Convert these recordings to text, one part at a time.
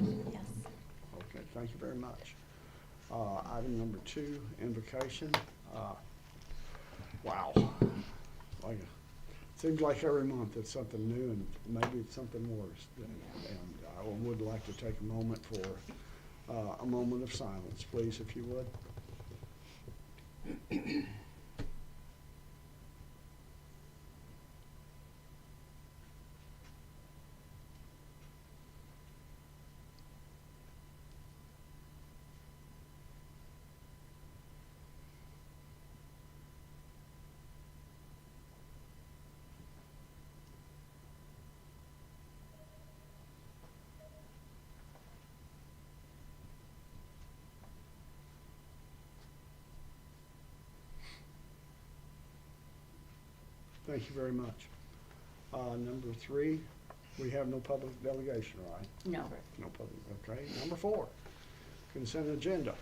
Yes. Okay, thank you very much. Item number 2, invocation. Wow. Like, seems like every month it's something new and maybe it's something worse. And I would like to take a moment for a moment of silence, please, if you would. Thank you very much. Number 3, we have no public delegation, right? No. No public, okay. Number 4, consent agenda.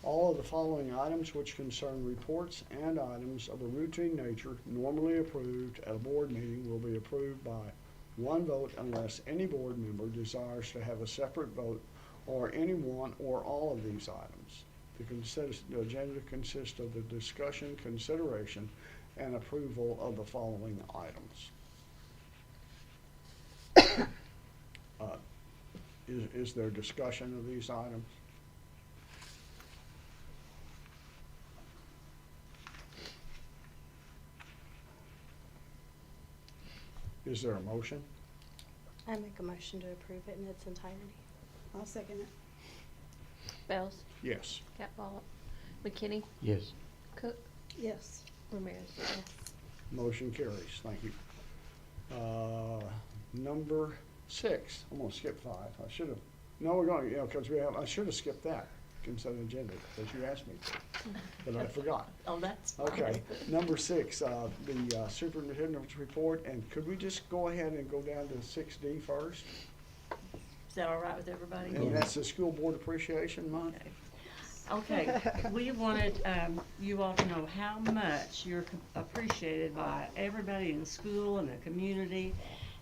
All of the following items which concern reports and items of a routine nature normally approved at a board meeting will be approved by one vote unless any board member desires to have a separate vote or any one or all of these items. The agenda consists of the discussion, consideration, and approval of the following items. Is there discussion of these items? Is there a motion? I make a motion to approve it in its entirety. I'll second it. Bells, Yes. Catball, McKinney, Yes. Cook, Yes. Ramirez. Yes. Motion carries. Thank you. Number 6, I'm gonna skip 5. I should have, no, we're going, because I should have skipped that consent agenda, because you asked me to, but I forgot. Oh, that's fine. Okay, number 6, the superintendent's report, and could we just go ahead and go down to 6D first? Is that all right with everybody? And that's the School Board Appreciation Month? Okay, we wanted you all to know how much you're appreciated by everybody in school and the community.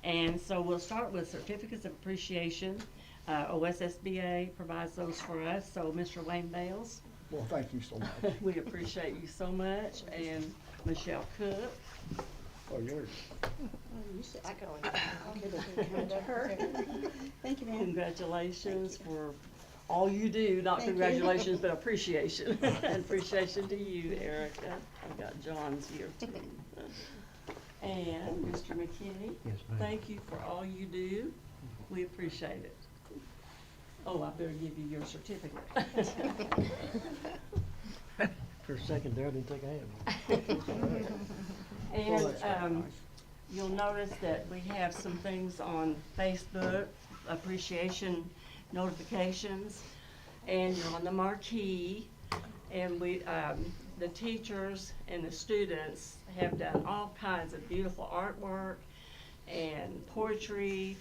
And so we'll start with certificates of appreciation. OSSBA provides those for us, so Mr. Wayne Bales, Well, thank you so much. we appreciate you so much, and Michelle Cook. Oh, you're, I can only, I'll give it to her. Thank you, ma'am. Congratulations for all you do, not Thank you. congratulations, but appreciation. And appreciation to you, Erica. I've got John's here too. And Mr. McKinney, Yes, ma'am. thank you for all you do. We appreciate it. Oh, I better give you your certificate. For a second there, I didn't think I had one. well, And that's very nice. you'll notice that we have some things on Facebook, appreciation notifications, and you're on the marquee. And we, the teachers and the students have done all kinds of beautiful artwork and poetry.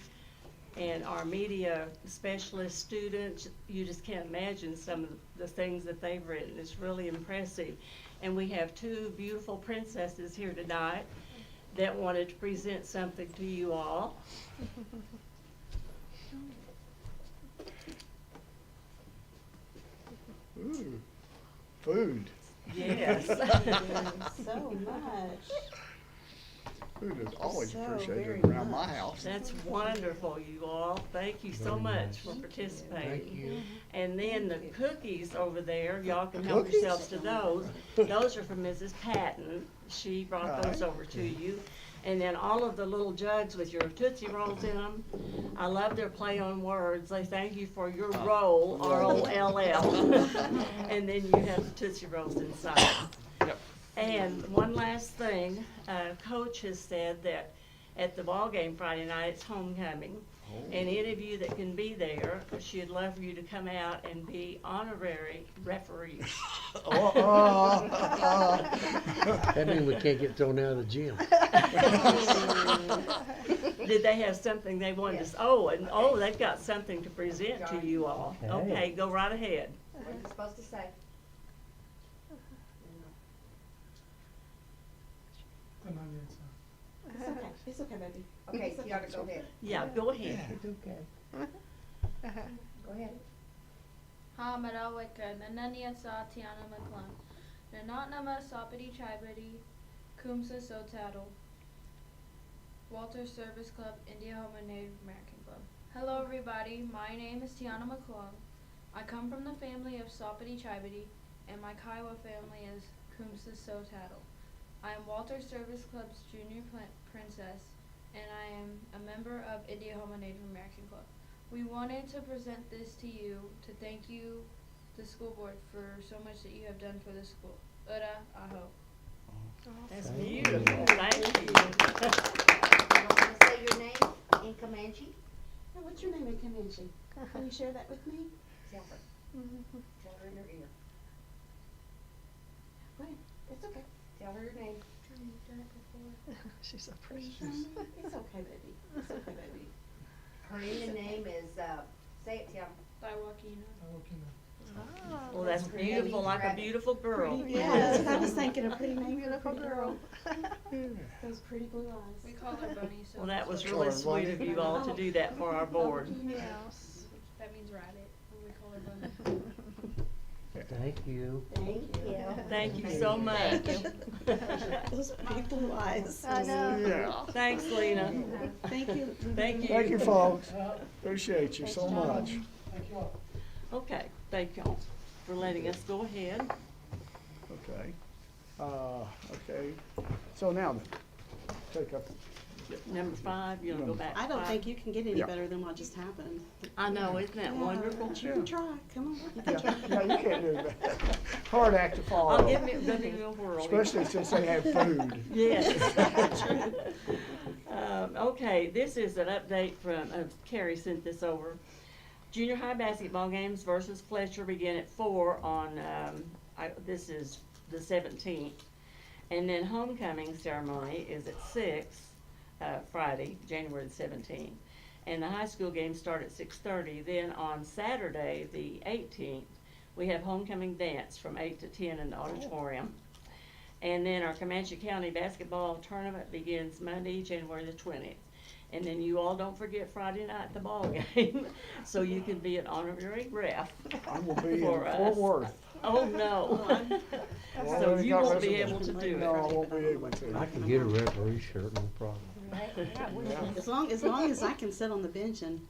And our media specialist students, you just can't imagine some of the things that they've written. It's really impressive. And we have 2 beautiful princesses here tonight that wanted to present something to you all. Ooh, food. Yes. So much. Food is always So appreciated very around my much. house. That's wonderful, you all. Thank you so Very much nice. for participating. Thank you. And then the cookies over there, y'all can help Cookies? yourselves to those. Those are from Mrs. Patton. She brought those over to you. And then all of the little jugs with your Tootsie Rolls in them. I love their play on words. They thank you for your roll, R-O-L-L. And then you have the Tootsie Rolls inside. Yep. And one last thing, Coach has said that at the ball game Friday night, it's homecoming. And any of you that can be there, she'd love for you to come out and be honorary referees. That means we can't get thrown out of the gym. Did they have something they wanted to, oh, they've got something to present to you all. Hey. Okay, go right ahead. What are you supposed to say? It's okay. It's okay, baby. Okay, It's you gotta go ahead. Yeah, go ahead. It's okay. Go ahead. Hamadawika, Nananya Sa Tiana Maklan, Nanatnama Sapadi Chibadi, Kumsa Sotado, Walter Service Club, Indiahoma Native American Club. Hello everybody, my name is Tiana McClung. I come from the family of Sapadi Chibadi, and my Kiowa family is Kumsa Sotado. I am Walter Service Club's junior princess, and I am a member of Indiahoma Native American Club. We wanted to present this to you to thank you, the school board, for so much that you have done for the school. Ura aho. That's Thank you. beautiful, thank you. You want to say your name in Comanche? Now, what's your name in Comanche? Can you share that with me? Tell her. Tell her in her ear. Go ahead. It's okay. Tell her your name. You've done it before. She's so Are you sure? It's okay, baby. It's okay, baby. Her Indian name is, say it, Tiana. Daiwakina. Well, that's beautiful, like a beautiful girl. Yeah, that's what I was thinking, a pretty name for a pretty girl. Those pretty blue eyes. We call her Bunny, so Well, that was Sure, really sweet of you all to do that for our board. that means rabbit. We call her Bunny. Thank you. Thank you. Thank you so much. Those pretty blue eyes. I know. Yeah. Thanks, Lena. Thank you. Thank you. Thank you, folks. Appreciate you so much. Okay, thank y'all for letting us go ahead. Okay. Okay. So now then, take up. Number 5, you wanna go back to I don't 5? think you can get any Yeah. better than what just happened. I know, isn't that wonderful? But you can try, come on. You can Yeah, try. yeah, you can't do that. Hard act to follow. I'll give me a whirl. Especially since they have food. Yes. Okay, this is an update from, Carrie sent this over. Junior high basketball games versus Fletcher begin at 4 on, this is the 17th. And then homecoming ceremony is at 6, Friday, January the 17th. And the high school games start at 6:30. Then on Saturday, the 18th, we have homecoming dance from 8 to 10 in the auditorium. And then our Comanche County basketball tournament begins Monday, January the 20th. And then you all don't forget Friday night, the ball game, so you can be an honorary ref I will be in for Fort us. Worth. Oh, no. So Already you got won't be reservations. able to do No, I it. won't be able to. I can get a referee shirt, no problem. As long as I can sit on the bench and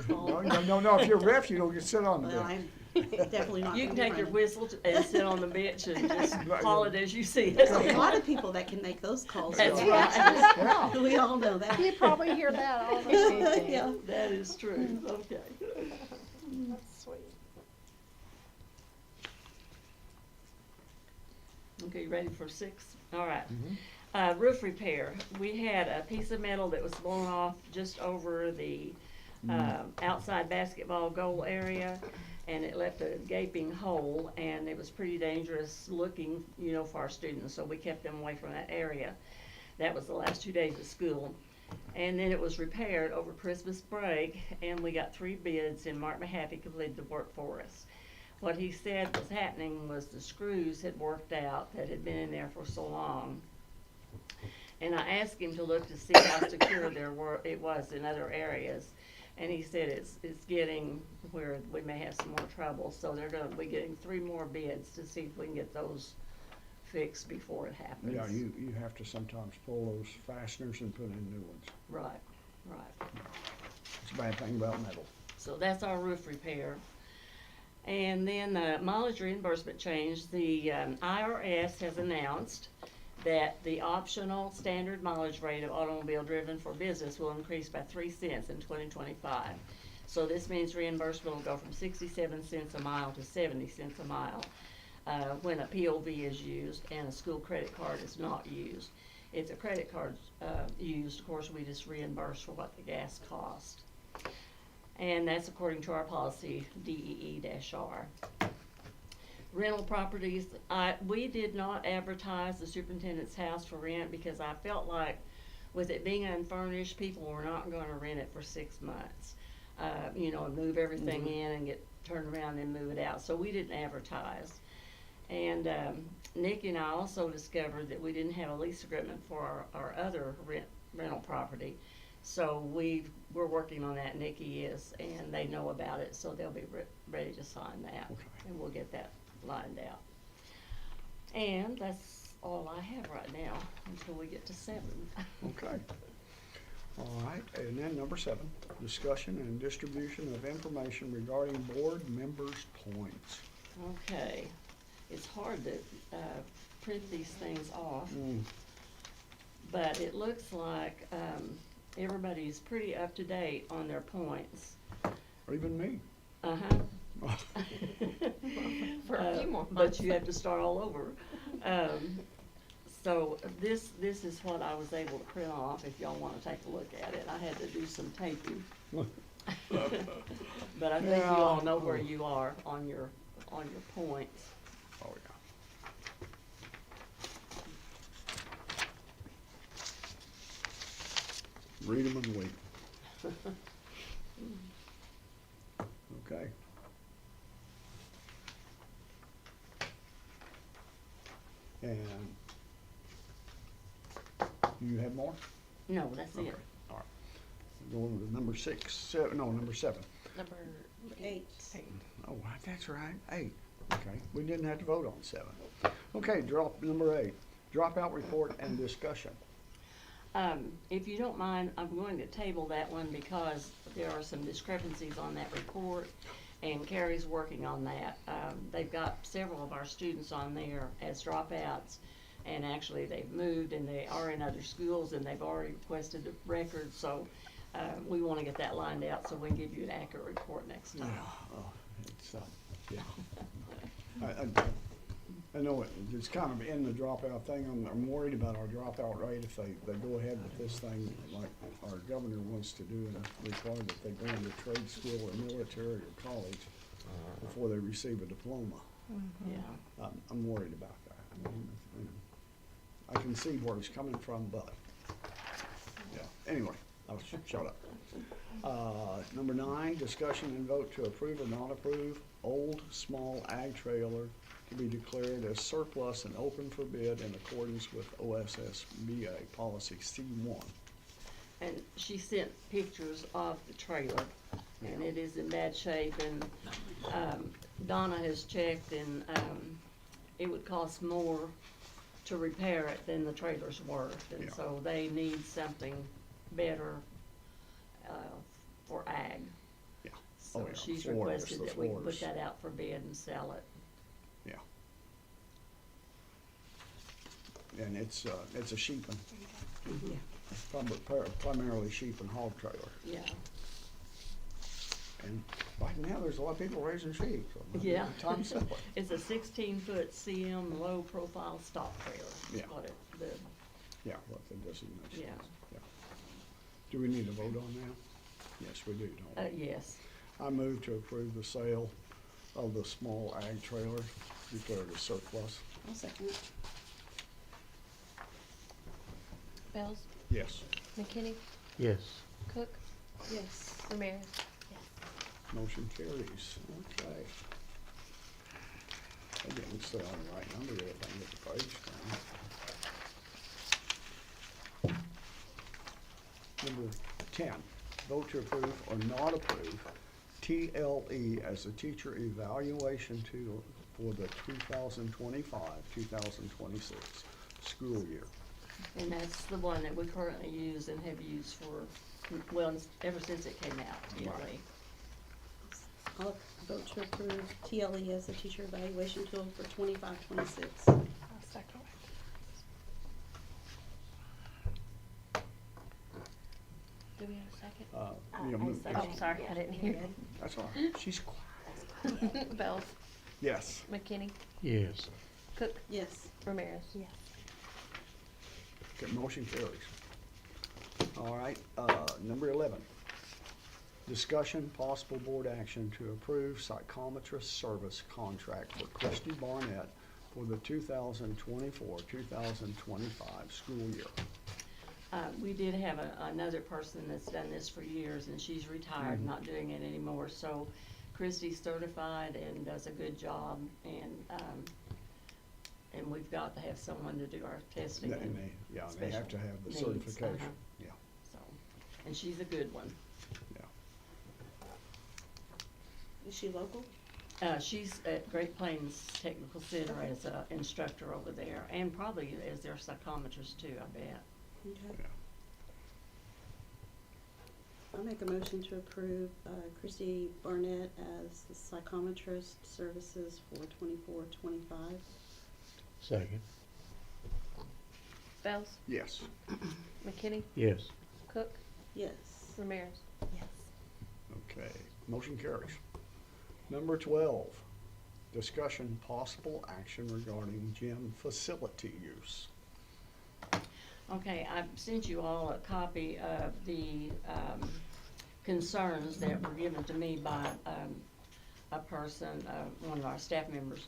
call. No, if you're a ref, you don't get to sit on the Well, bench. I'm definitely not. You can gonna take your run. whistle and sit on the bench and just call it as you see it. There's a lot of people that can make those calls. That's though. right. Yeah. We all know that. You probably hear that all the time. Yeah. That is true, okay. That's sweet. Okay, you ready for 6? All right. Roof repair. We had a piece of metal that was blown off just over the outside basketball goal area, and it left a gaping hole, and it was pretty dangerous looking, for our students, so we kept them away from that area. That was the last 2 days of school. And then it was repaired over Christmas break, and we got 3 bids, and Mark Mahaffey completed the work for us. What he said was happening was the screws had worked out that had been in there for so long. And I asked him to look to see how secure it was in other areas. And he said it's getting where we may have some more trouble. So they're going to be getting 3 more bids to see if we can get those fixed before it happens. Yeah, you have to sometimes pull those fasteners and put in new ones. Right. It's a bad thing about metal. So that's our roof repair. And then the mileage reimbursement change, the IRS has announced that the optional standard mileage rate of automobile driven for business will increase by 3 cents in 2025. So this means reimbursement will go from 67 cents a mile to 70 cents a mile when a POV is used and a school credit card is not used. If the credit card's used, of course, we just reimburse for what the gas cost. And that's according to our policy, DEE-R. Rental properties, we did not advertise the superintendent's house for rent because I felt like with it being unfurnished, people were not gonna rent it for 6 months. Move everything in and get turned around and move it out. So we didn't advertise. And Nikki and I also discovered that we didn't have a lease agreement for our other rental property. So we're working on that, Nikki is, and they know about it, so they'll be ready to sign that. Okay. And we'll get that lined out. And that's all I have right now until we get to 7. Okay. All right, and then number 7, discussion and distribution of information regarding board members' points. Okay, it's hard to print these things off, but it looks like everybody's pretty up to date on their points. Or even me. Uh-huh. For a few more But months. you have to start all over. So this is what I was able to print off, if y'all wanna take a look at it. I had to do some taping. But I think you all know where you are on your points. Oh, yeah. Read them and wait. Okay. And do you have more? No, that's Okay, it. all right. Going to number 7. Number 8. Oh, that's right, 8. Okay, we didn't have to vote on 7. Okay, number 8, dropout report and discussion. If you don't mind, I'm going to table that one because there are some discrepancies on that report, and Carrie's working on that. They've got several of our students on there as dropouts, and actually they've moved and they are in other schools and they've already requested a record, so we want to get that lined out so we can give you an accurate report next time. Oh, it's, yeah. I know it's kind of in the dropout thing. I'm worried about our dropout rate if they go ahead with this thing like our governor wants to do and require that they go into trade school or military or college before they receive a diploma. Yeah. I'm worried about that. I can see where it's coming from, but, yeah. Anyway, I'll shut up. Number 9, discussion and vote to approve or not approve old small ag trailer to be declared as surplus and open for bid in accordance with OSSBA policy C1. And she sent pictures of the trailer, and it is in bad shape, and Donna has checked, and it would cost more to repair it than the trailer's worth, and Yeah. so they need something better for ag. Yeah. So Oh, yeah. she's Floors, requested the that we put floors. that out for bid and sell it. Yeah. And it's a sheep and, primarily sheep and hog trailer. Yeah. And right now, there's a lot of people raising sheep, so Yeah. time to sell it. It's a 16-foot CM low-profile stock trailer. Yeah. Is what the Yeah, what the designation is. Yeah. Yeah. Do we need to vote on that? Yes, we do, don't we? yes. I move to approve the sale of the small ag trailer declared as surplus. I'll second it. Bells, Yes. McKinney, Yes. Cook, Yes. Ramirez. Motion carries. Okay. I didn't stay on the right number yet, if I can get the page down. Number 10, vote to approve or not approve TLE as a teacher evaluation tool for the 2025-2026 school year. And that's the one that we currently use and have used for, well, ever since it came out, Right. I'll vote to approve TLE as the teacher evaluation tool for 25-26. I'll second. Do we have a second? Yes. Sorry, I didn't hear. That's all right. She's quiet. Bells, Yes. McKinney, Yes. Cook, Yes. Ramirez. Yes. Okay, motion carries. All right, number 11. Discussion, possible board action to approve psychometrist service contract for Christy Barnett for the 2024-2025 school year. We did have another person that's done this for years, and she's retired, Mhm. not doing it anymore, so Christy's certified and does a good job, and we've got to have someone to do our testing. And they have to have the needs, certification, uh-huh. yeah. So, and she's a good one. Is she local? She's at Great Plains Technical Center as an instructor over there, and probably as their psychometrist too, I bet. Okay. Yeah. I'll make a motion to approve Christy Barnett as the psychometrist services for 24-25. Second. Bells, Yes. McKinney, Yes. Cook, Yes. Ramirez. Yes. Okay, motion carries. Number 12, discussion possible action regarding gym facility use. Okay, I've sent you all a copy of the concerns that were given to me by a person, one of our staff members.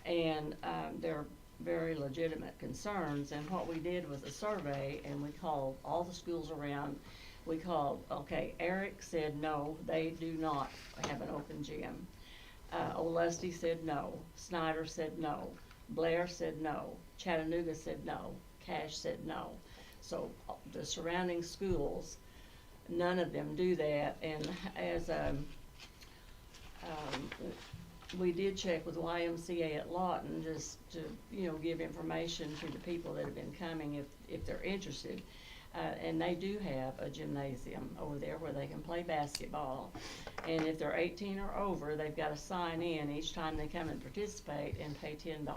And they're very legitimate concerns. And what we did was a survey, and we called all the schools around. We called, okay, Eric said no, they do not have an open gym. Olustee said no. Snyder said no. Blair said no. Chattanooga said no. Cache said no. So the surrounding schools, none of them do that. And as we did check with YMCA at Lawton just to, give information to the people that have been coming if they're interested. And they do have a gymnasium over there where they can play basketball. And if they're 18 or over, they've got to sign in each time they come and participate and pay $10.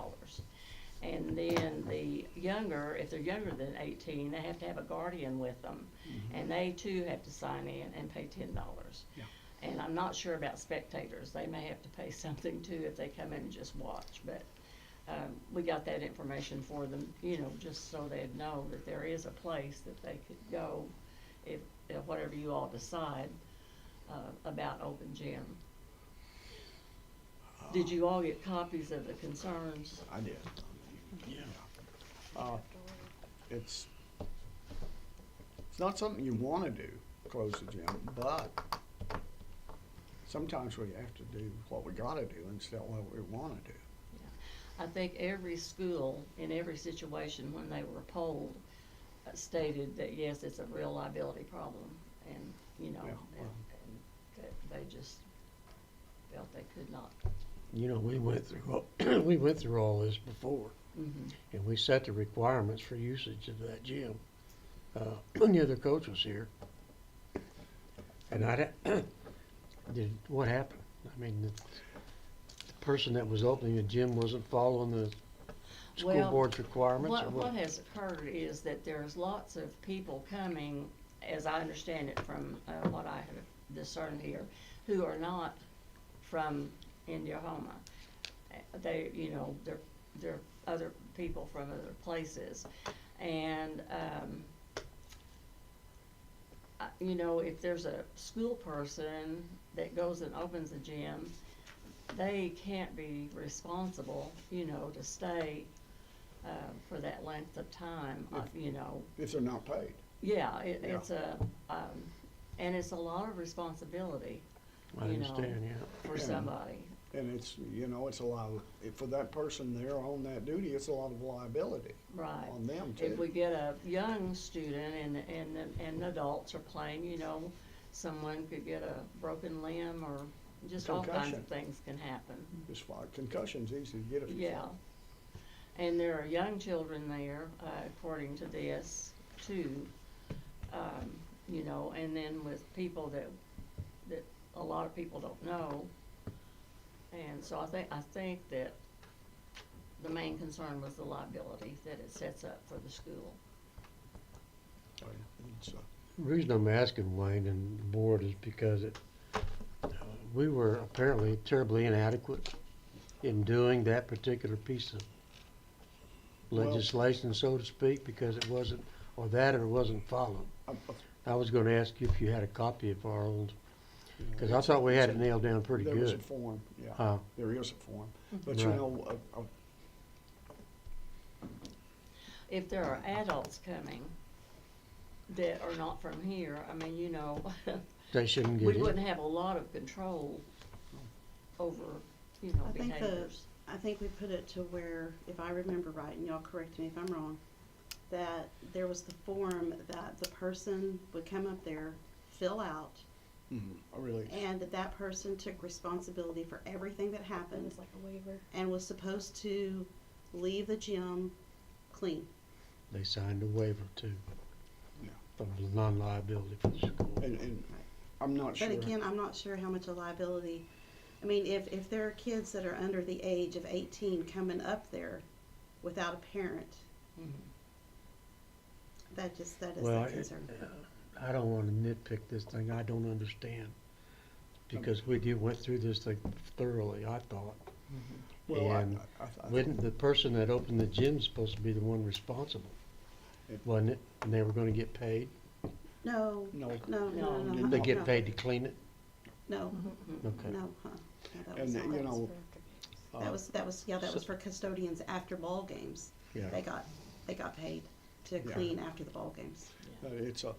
And then the younger, if they're younger than 18, they have to have a guardian with them. And they too have to sign in and pay $10. Yeah. And I'm not sure about spectators. They may have to pay something too if they come in and just watch. But we got that information for them, just so they'd know that there is a place that they could go if whatever you all decide about open gym. Did you all get copies of the concerns? I did. Yeah. It's not something you want to do, close the gym, but sometimes we have to do what we got to do instead of what we want to do. I think every school, in every situation, when they were polled, stated that yes, it's a real liability problem, and Yeah, well. and that they just felt they could not. We went through we went through all this before, and we set the requirements for usage of that gym. When the other coach was here, and what happened? I mean, the person that was opening the gym wasn't following the school Well, board's requirements, or What has occurred is that there's lots of people coming, as I understand it from what I have discerned here, who are not from Indiahoma. They, they're other people from other places. And, if there's a school person that goes and opens a gym, they can't be responsible, to stay for that length of time, If they're not paid. Yeah, Yeah. it's and it's a lot of responsibility, I understand, yeah. for Yeah. somebody. And it's, it's a lot of, for that person there on that duty, it's a lot of liability Right. on them If we too. get a young student and adults are playing, someone could get a broken limb or just all kinds Concussion. of things can happen. Just like concussion's easy to get if you Yeah. fall. And there are young children there, according to this, too. And then with people that a lot of people don't know. And so I think that the main concern was the liability that it sets up for the school. Oh, yeah. It's, The reason I'm asking Wayne and the board is because we were apparently terribly inadequate in doing that particular piece of Well- legislation, so to speak, because it wasn't, or it wasn't followed. I- I was gonna ask you if you had a copy of our old, because I it's- thought we had it it's a- nailed down pretty There was a good. form, yeah, Huh. there is a form, but Right. If there are adults coming that are not from here, I mean, They shouldn't we get wouldn't in. have a lot of control over, I think behaviors. I think we put it to where, if I remember right, and y'all correct me if I'm wrong, that there was the form that the person would come up there, fill out, A release. and that person took responsibility for everything that It happened was like a waiver. and was supposed to leave the gym clean. They signed a waiver too. Yeah. Of the non-liability for the school. And I'm not sure. But again, I'm not sure how much a liability, I mean, if there are kids that are under the age of 18 coming up there without a parent, that is Well, a concern. I don't wanna nitpick this thing, I don't understand. Because went through this thing thoroughly, I thought. Well, And wouldn't the person that opened the gym supposed to be the one responsible? It- Wasn't it? And they were gonna get paid? No, No. no, no, no. Did they no, get paid to clean it? No, Okay. no, huh. Yeah, that And, was, you know, that was, yeah, that was for custodians after ball games. Yeah. They got paid to Yeah. clean after the ball games. it's a,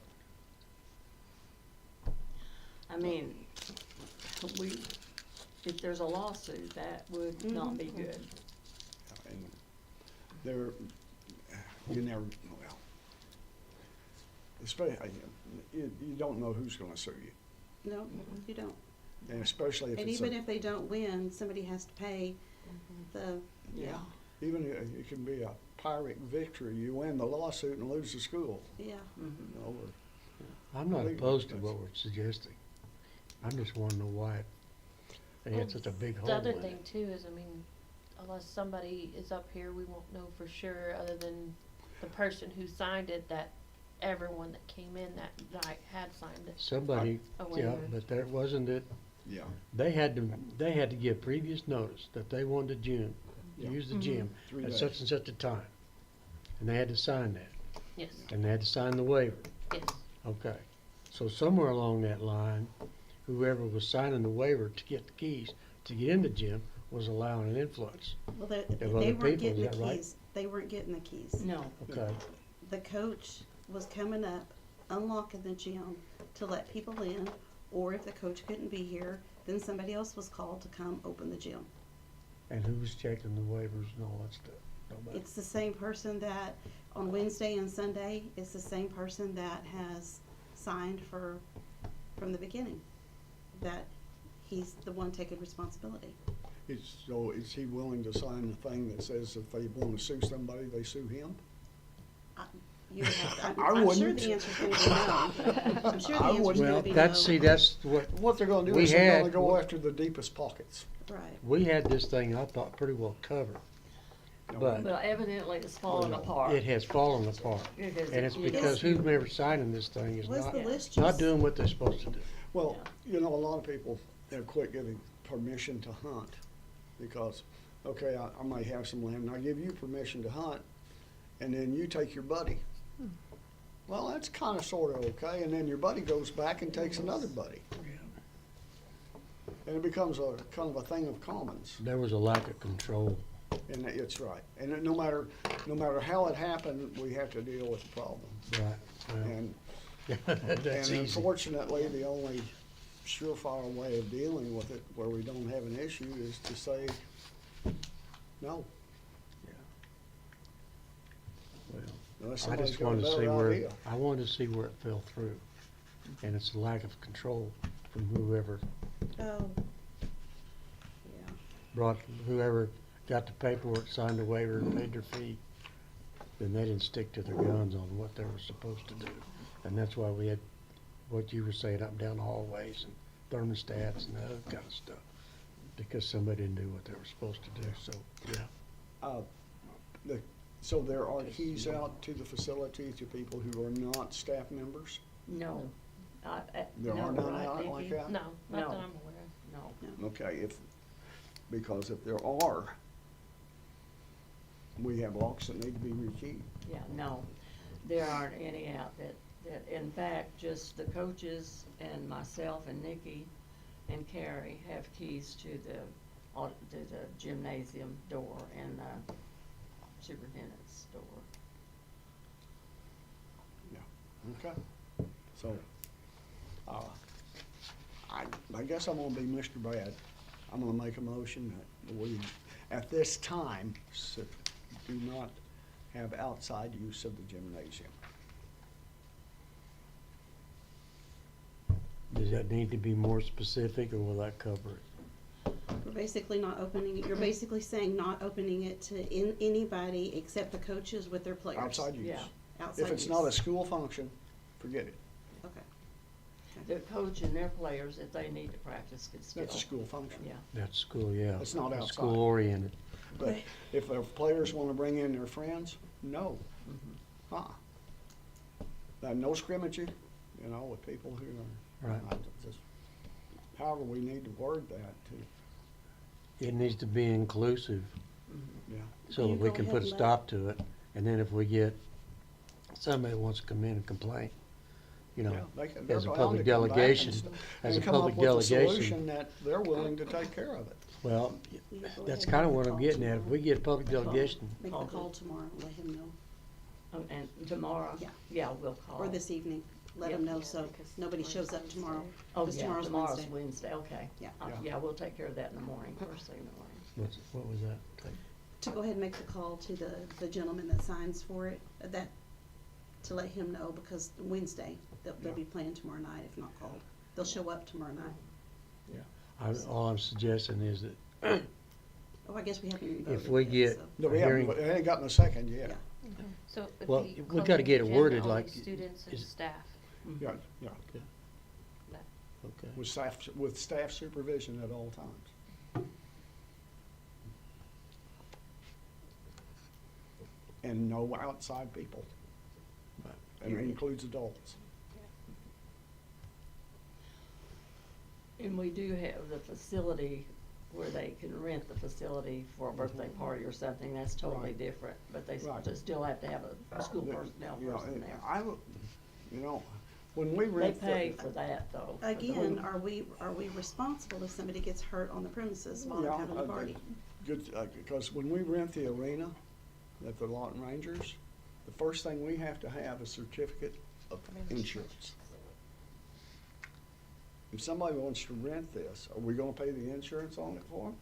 I mean, if there's a lawsuit, that would not be good. and there, you never, well, especially, you don't know who's gonna sue you. No, you don't. And especially if And it's even if they don't win, somebody has to pay the, yeah, even it can be a Pyrrhic victory. You win the lawsuit and lose the school. yeah. You know, or- I'm not I think opposed to that's- what we're suggesting. I just wanna know why they had such a big hole The other in thing it. too is, I mean, unless somebody is up here, we won't know for sure, other than the person who signed it, that everyone that came in that night had signed it. Somebody, A yeah, waiver. but there wasn't it, Yeah. they had to give previous notice that they wanted the gym, to Yeah. use the gym 3 at days. such and such a time. And they had to sign that, Yes, and they had to sign the waiver. yes. Okay, so somewhere along that line, whoever was signing the waiver to get the keys to get in the gym was allowing an influence. Well, they other weren't people, getting is the that right? keys. They weren't getting the keys. No, Okay, The coach was coming up, unlocking the gym to let people in, or if the coach couldn't be here, then somebody else was called to come open the gym. and who was checking the waivers and all that stuff? Nobody. It's the same person that, on Wednesday and Sunday, it's the same person that has signed from the beginning, that he's the one taking responsibility. So is he willing to sign the thing that says if they wanna sue somebody, they sue him? You would have to, I I'm sure wouldn't. the answer's gonna be no. I'm sure the I answer's wouldn't. gonna Well, be no. that's what, What they're gonna do We is they're gonna had- go after the deepest pockets. Right. we had this thing, I thought, pretty well covered. But well, evidently it's falling apart. it has fallen apart. It is- And it's it is. because whomever's signing this thing is Was not, the list not just, doing what they're supposed to do. Well, you know, a lot of people have quit giving permission to hunt because, okay, I may have some land and I give you permission to hunt and then you take your buddy. Well, that's kinda sorta okay, and then your buddy goes back and takes another buddy. And it becomes a kind of a thing of commons, There was a lack of control. and it's right. And no matter how it happened, we have to deal with the problem. Right. And That's And easy. unfortunately, the only surefire way of dealing with it, where we don't have an issue, is to say, no. Well, Unless I somebody's just got a wanted to see better where, idea. I wanted to see where it fell through. And it's a lack of control from whoever oh, yeah. whoever got the paperwork, signed the waiver, and paid their fee. Then they didn't stick to their guns on what they were supposed to do. And that's why we had what you were saying, up and down the hallways and thermostats and that other kind of stuff. Because somebody didn't do what they were supposed to do, so, yeah. So there are keys out to the facility to people who are not staff members? No. There no, are none right, out Nikki? like that? No, not No. that I'm aware of. No. Okay, because if there are, we have locks that need to be rekeyed. Yeah, no, there aren't any out that, in fact, just the coaches and myself and Nikki and Carrie have keys to the gymnasium door and the superintendent's door. Okay, so, I guess I'm gonna be Mr. Bad. I'm gonna make a motion that we, at this time, do not have outside use of the gymnasium. Does that need to be more specific, or will that cover it? We're basically not opening it, you're basically saying not opening it to anybody except the coaches with their players. Outside use. Yeah. Outside If it's not a use. school function, forget it. Okay. The coach and their players, if they need to practice, could still. That's a school function. Yeah. That's school, yeah. It's not outside. School oriented. But if the players wanna bring in their friends, no. No scrimmaging, you know, with people who are. Right. However, we need to word that too, It needs to be inclusive, yeah. so You that we go can ahead put a and let- stop to it. And then if we get somebody that wants to come in and complain, you Yeah, know, they can- they're as a bound public to come back and delegation, st- as a and come up public with a delegation. solution that they're willing to take care of it. Well, You go that's ahead and kinda make what the I'm call getting at. If tomorrow. we get a public delegation, Make Call the call them. tomorrow, let him know, And tomorrow? Yeah. Yeah, we'll call. or this evening, let Yep. him know Yeah, so because nobody shows up tomorrow's tomorrow. Oh, because yeah, tomorrow's tomorrow's Wednesday. Wednesday, okay. Yeah. Yeah. Yeah, we'll take care of that in the morning, first thing in the morning. what was that? To go ahead and make the call to the gentleman that signs for it, to let him know, because Wednesday, they'll be playing tomorrow night if not called. They'll show up tomorrow night. All I'm suggesting is that Oh, I guess we haven't even voted if we yet, get so. No, we hearing, haven't, it ain't gotten a second yet. Yeah. So if Well, we we close gotta the get it agenda, worded only like- students and is- staff. Yeah, yeah, okay. with staff supervision at all times. And no outside people. Right. And it includes adults. And we do have the facility where they can rent the facility for a birthday party or something, that's totally Right. different. But they Right. still have to have a school The- personnel you know, person there. I would, you know, when we They rent. pay for that, though. for the- Again, are we responsible if somebody gets hurt on the premises while they're Yeah, having a party? Good, because when we rent the arena at the Lawton Rangers, the first thing we have to have is certificate of insurance. If somebody wants to rent this, are we gonna pay the insurance on it for them?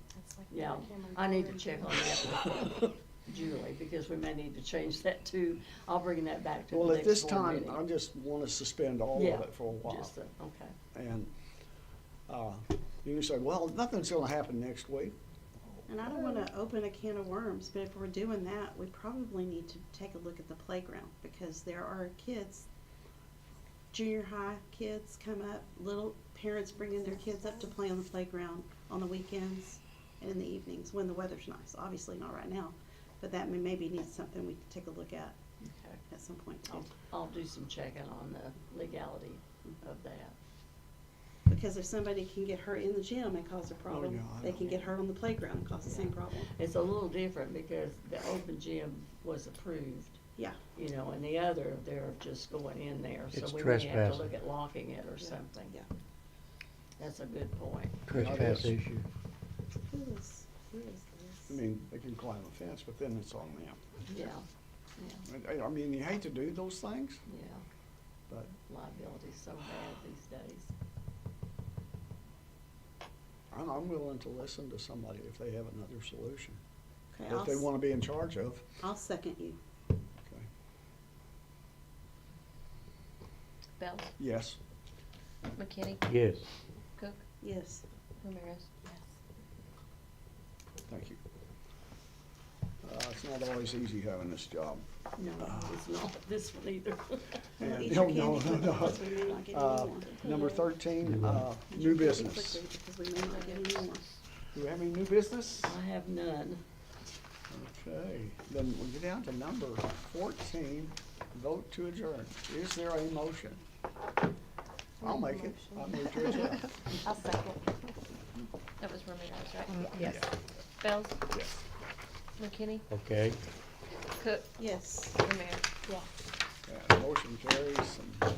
Yeah, I need to check on that with Julie, because we may need to change that too. I'll bring that back to the Well, at next this board time, meeting. I just wanna suspend all Yeah, of it for a while. just okay. And, you say, well, nothing's gonna happen next week. And I don't wanna open a can of worms, but if we're doing that, we probably need to take a look at the playground, because there are kids, junior high kids come up, little parents bringing their kids up to play on the playground on the weekends and in the evenings, when the weather's nice, obviously not right now, but that maybe needs something we could take a look at Okay. some point too. I'll do some checking on the legality of that. Because if somebody can get hurt in the gym and cause a problem, yeah, I they know. can get hurt on the playground and cause the same problem. It's a little different because the open gym was approved, Yeah, you know, and the other, they're just going in there. It's So we may have to trespassing. look at locking it or something. yeah. That's a good point. Trespass is. issue. Who is I this? mean, they can climb a fence, but then it's on them. Yeah, I mean, you hate to do those things, yeah. but Liability's so bad these days. I'm willing to listen to somebody if they have another solution. Okay, That they wanna be in charge of, I'll second you. okay. Bell, Yes, McKinney, Yes. Cook, Yes. Ramirez. thank you. It's not always easy having this job. No, it's not this one either. Well, And- eat your no, candy no, quickly no. because we may not get any more. Number 13, Eat new your candy business. quickly because we may not get any more. Do we have any new business? I have none. Okay, then we get down to number 14, vote to adjourn. Is there a motion? I'll make it. I'll move to adjourn. I'll second. That was Ramirez, right? Yes. Bells, Yes. McKinney, Okay. Cook, Yes. Ramirez. Yeah, motion carries and